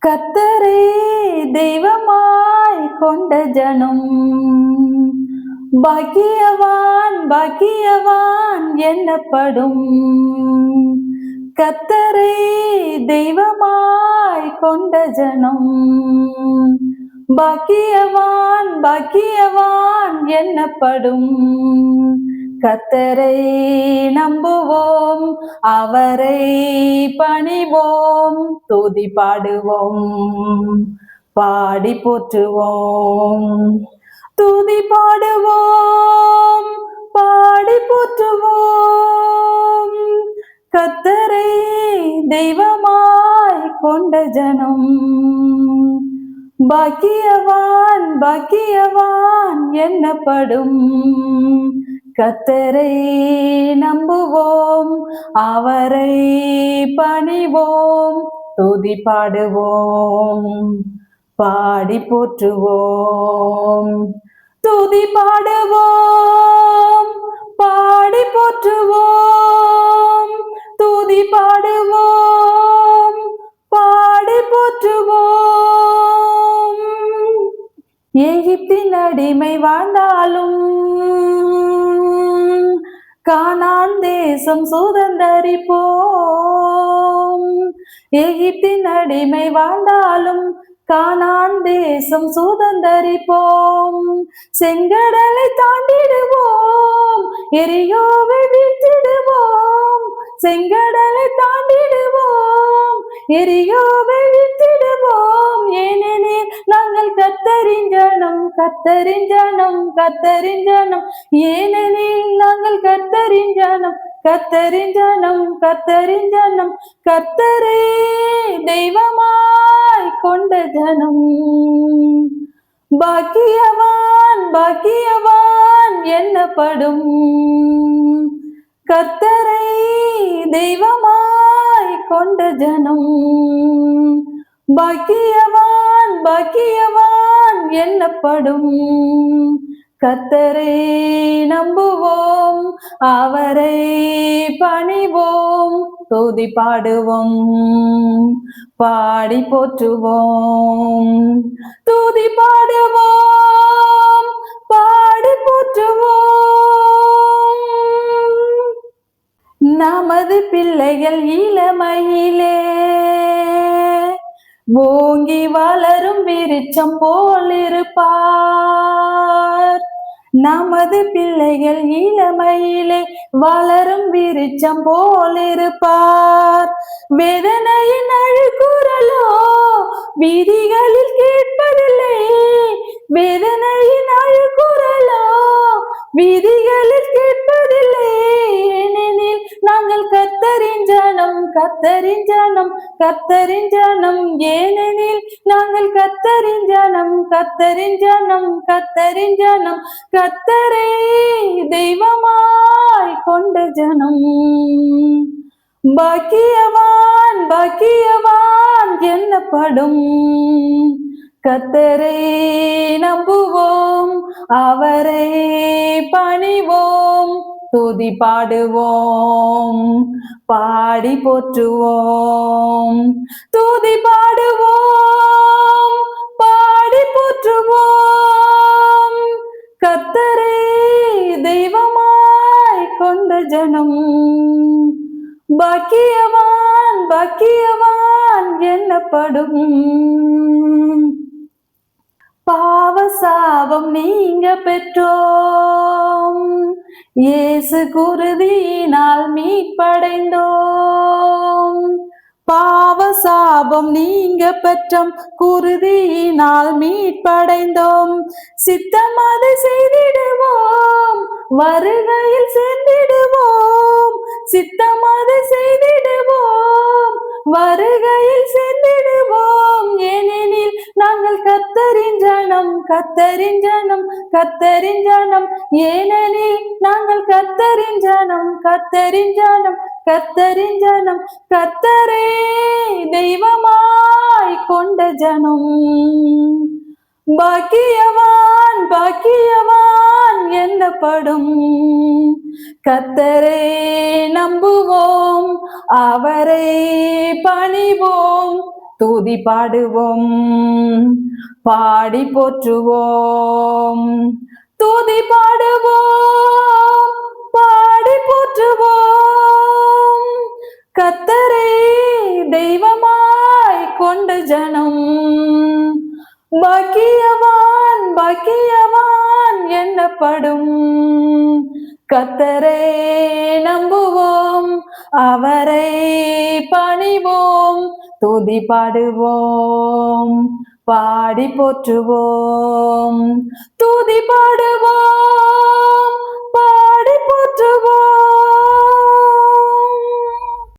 கர்த்தரை தெய்வமாய் கொண்ட ஜனம் பாக்கியவான் பாக்கியவான் என்னப்படும். கர்த்தரை தெய்வமாய் கொண்ட ஜனம் பாக்கியவான் பாக்கியவான் என்னப்படும். கர்த்தரை நம்புவோம், அவரை பணிவோம், துதி பாடுவோம், பாடி போற்றுவோம், துதி பாடுவோம், பாடி போற்றுவோம். கர்த்தரை தெய்வமாய் கொண்ட ஜனம் பாக்கியவான் பாக்கியவான் என்னப்படும். கர்த்தரை நம்புவோம், அவரை பணிவோம், துதி பாடுவோம், பாடி போற்றுவோம், துதி பாடுவோம், பாடி போற்றுவோம், துதி பாடுவோம், பாடி போற்றுவோம். எகிப்தின் அடிமை வாழ்ந்தாலும் கானான் தேசம் சுதந்தரிப்போம். எகிப்தின் அடிமை வாழ்ந்தாலும் கானான் தேசம் சுதந்தரிப்போம். செங்கடலை தாண்டிடுவோம், எரியோவை வீழ்த்திடுவோம். செங்கடலை தாண்டிடுவோம், எரியோவை வீழ்த்திடுவோம். ஏனெனில் நாங்கள் கர்த்தரின் ஜனம், கர்த்தரின் ஜனம், கர்த்தரின் ஜனம். ஏனெனில் நாங்கள் கர்த்தரின் ஜனம், கர்த்தரின் ஜனம், கர்த்தரின் ஜனம். கர்த்தரே தெய்வமாய் கொண்ட ஜனம் பாக்கியவான் பாக்கியவான் என்னப்படும். கர்த்தரை தெய்வமாய் கொண்ட ஜனம் பாக்கியவான் பாக்கியவான் என்னப்படும். கர்த்தரை நம்புவோம், அவரை பணிவோம், துதி பாடுவோம், பாடி போற்றுவோம், துதி பாடுவோம், பாடி போற்றுவோம். நமது பிள்ளைகள் இளமையிலே ஓங்கி வளரும் விருட்சம் போல் இருப்பார். நமது பிள்ளைகள் இளமையிலே வளரும் விருட்சம் போல் இருப்பார். வேதனையின் அழுகுரலோ வீதிகளில் கேட்பதில்லை, வேதனையின் அழுகுரலோ வீதிகளில் கேட்பதில்லை. ஏனெனில் நாங்கள் கர்த்தரின் ஜனம், கர்த்தரின் ஜனம், கர்த்தரின் ஜனம். ஏனெனில் நாங்கள் கர்த்தரின் ஜனம், கர்த்தரின் ஜனம், கர்த்தரின் ஜனம். கர்த்தரை தெய்வமாய் கொண்ட ஜனம் பாக்கியவான் பாக்கியவான் என்னப்படும். கர்த்தரை நம்புவோம், அவரை பணிவோம், துதி பாடுவோம், பாடி போற்றுவோம், துதி பாடுவோம், பாடி போற்றுவோம். கர்த்தரை தெய்வமாய் கொண்ட ஜனம் பாக்கியவான் பாக்கியவான் என்னப்படும். பாவ சாபம் நீங்க பெற்றோம், இயேசு குருதியினால் மீட்படைந்தோம். பாவ சாபம் நீங்க பெற்றோம், குருதியினால் மீட்படைந்தோம். சித்தம் அதை செய்திடுவோம், வருகையில் சேர்ந்திடுவோம். சித்தம் அதை செய்திடுவோம், வருகையில் சேர்ந்திடுவோம். ஏனெனில் நாங்கள் கர்த்தரின் ஜனம், கர்த்தரின் ஜனம், கர்த்தரின் ஜனம். ஏனெனில் நாங்கள் கர்த்தரின் ஜனம், கர்த்தரின் ஜனம், கர்த்தரின் ஜனம். கர்த்தரே தெய்வமாய் கொண்ட ஜனம் பாக்கியவான் பாக்கியவான் என்னப்படும். கர்த்தரை நம்புவோம், அவரை பணிவோம், துதி பாடுவோம் பாடி போற்றுவோம் துதி பாடுவோம் பாடி போற்றுவோம் கர்த்தரை தெய்வமாய் கொண்ட ஜனம் பாக்கியவான் பாக்கியவான் என்னப்படும் கர்த்தரை நம்புவோம் அவரை பணிவோம் துதி பாடுவோம் பாடி போற்றுவோம் துதி பாடுவோம் பாடி போற்றுவோம்